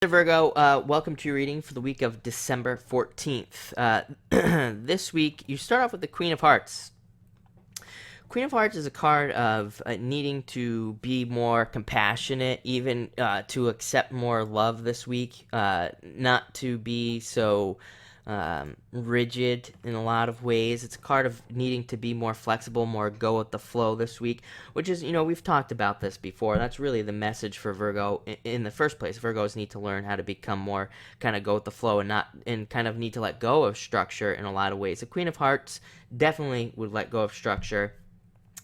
Virgo, welcome to your reading for the week of December 14th. This week, you start off with the Queen of Hearts. Queen of Hearts is a card of needing to be more compassionate, even to accept more love this week, not to be so rigid in a lot of ways. It's a card of needing to be more flexible, more go with the flow this week, which is, we've talked about this before. That's really the message for Virgo in the first place. Virgos need to learn how to become more kind of go with the flow and kind of need to let go of structure in a lot of ways. The Queen of Hearts definitely would let go of structure.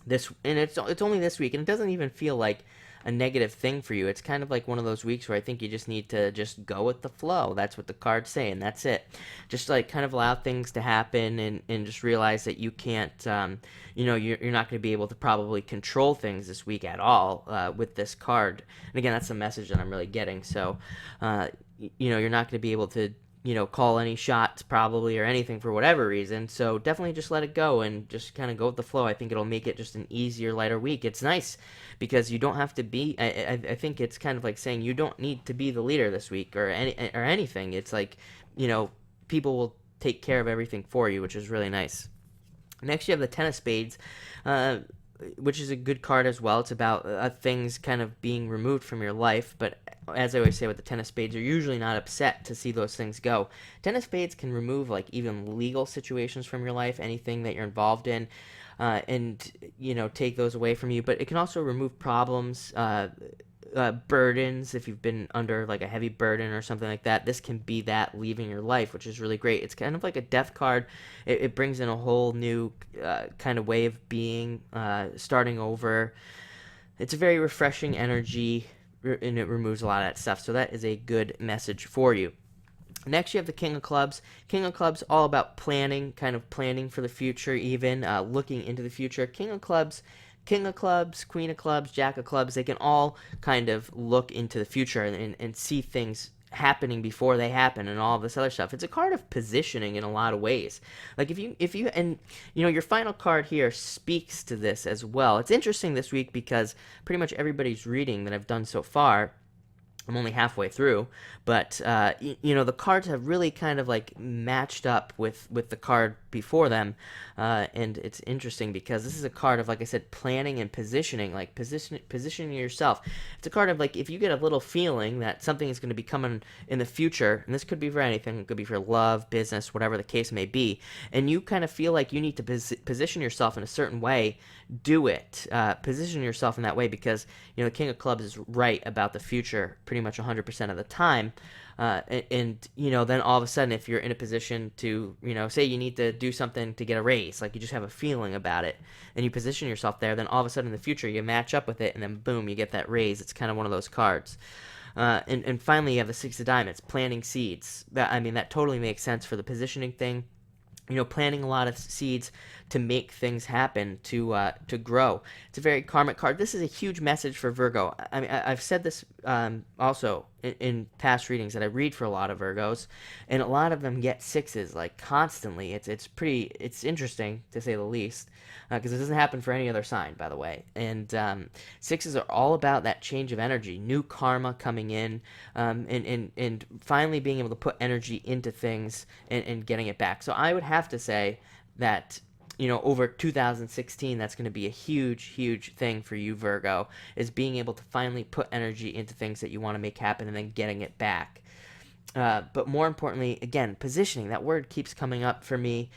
It's only this week, and it doesn't even feel like a negative thing for you. It's kind of like one of those weeks where I think you just need to just go with the flow. That's what the card's saying. That's it. Just like kind of allow things to happen and just realize that you can't, you're not going to be able to probably control things this week at all with this card. And again, that's the message that I'm really getting. So, you're not going to be able to call any shots probably or anything for whatever reason. So definitely just let it go and just kind of go with the flow. I think it'll make it just an easier, lighter week. It's nice because you don't have to be. I think it's kind of like saying you don't need to be the leader this week or anything. It's like people will take care of everything for you, which is really nice. Next, you have the Ten of Spades. Which is a good card as well. It's about things kind of being removed from your life, but as I always say with the Ten of Spades, you're usually not upset to see those things go. Ten of Spades can remove like even legal situations from your life, anything that you're involved in, and take those away from you, but it can also remove problems, burdens. If you've been under like a heavy burden or something like that, this can be that leaving your life, which is really great. It's kind of like a death card. It brings in a whole new kind of way of being, starting over. It's a very refreshing energy, and it removes a lot of that stuff, so that is a good message for you. Next, you have the King of Clubs. King of Clubs, all about planning, kind of planning for the future, even looking into the future. King of Clubs, King of Clubs, Queen of Clubs, Jack of Clubs, they can all kind of look into the future and see things happening before they happen and all this other stuff. It's a card of positioning in a lot of ways. Like if you and your final card here speaks to this as well. It's interesting this week because pretty much everybody's reading that I've done so far, I'm only halfway through, but the cards have really kind of like matched up with the card before them, and it's interesting because this is a card of, like I said, planning and positioning, like positioning yourself. It's a card of like if you get a little feeling that something is going to be coming in the future, and this could be for anything, it could be for love, business, whatever the case may be, and you kind of feel like you need to position yourself in a certain way, do it. Position yourself in that way because the King of Clubs is right about the future pretty much 100% of the time. And then all of a sudden, if you're in a position to, say you need to do something to get a raise, like you just have a feeling about it, and you position yourself there, then all of a sudden in the future, you match up with it, and then boom, you get that raise. It's kind of one of those cards. And finally, you have the Six of Diamonds, planting seeds. That totally makes sense for the positioning thing. Planting a lot of seeds to make things happen, to grow. It's a very karmic card. This is a huge message for Virgo. I've said this also in past readings that I read for a lot of Virgos, and a lot of them get sixes like constantly. It's interesting to say the least, because it doesn't happen for any other sign, by the way. And sixes are all about that change of energy, new karma coming in, and finally being able to put energy into things and getting it back. So I would have to say that over 2016, that's going to be a huge, huge thing for you, Virgo, is being able to finally put energy into things that you want to make happen and then getting it back. But more importantly, again, positioning. That word keeps coming up for me.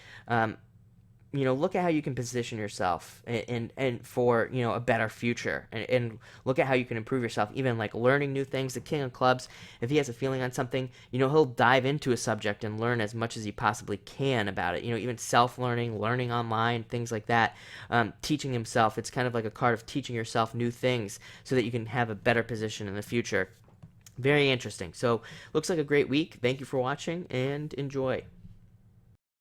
Look at how you can position yourself and for a better future, and look at how you can improve yourself, even like learning new things. The King of Clubs, if he has a feeling on something, he'll dive into a subject and learn as much as he possibly can about it. Even self-learning, learning online, things like that, teaching himself. It's kind of like a card of teaching yourself new things so that you can have a better position in the future. Very interesting. So looks like a great week. Thank you for watching and enjoy.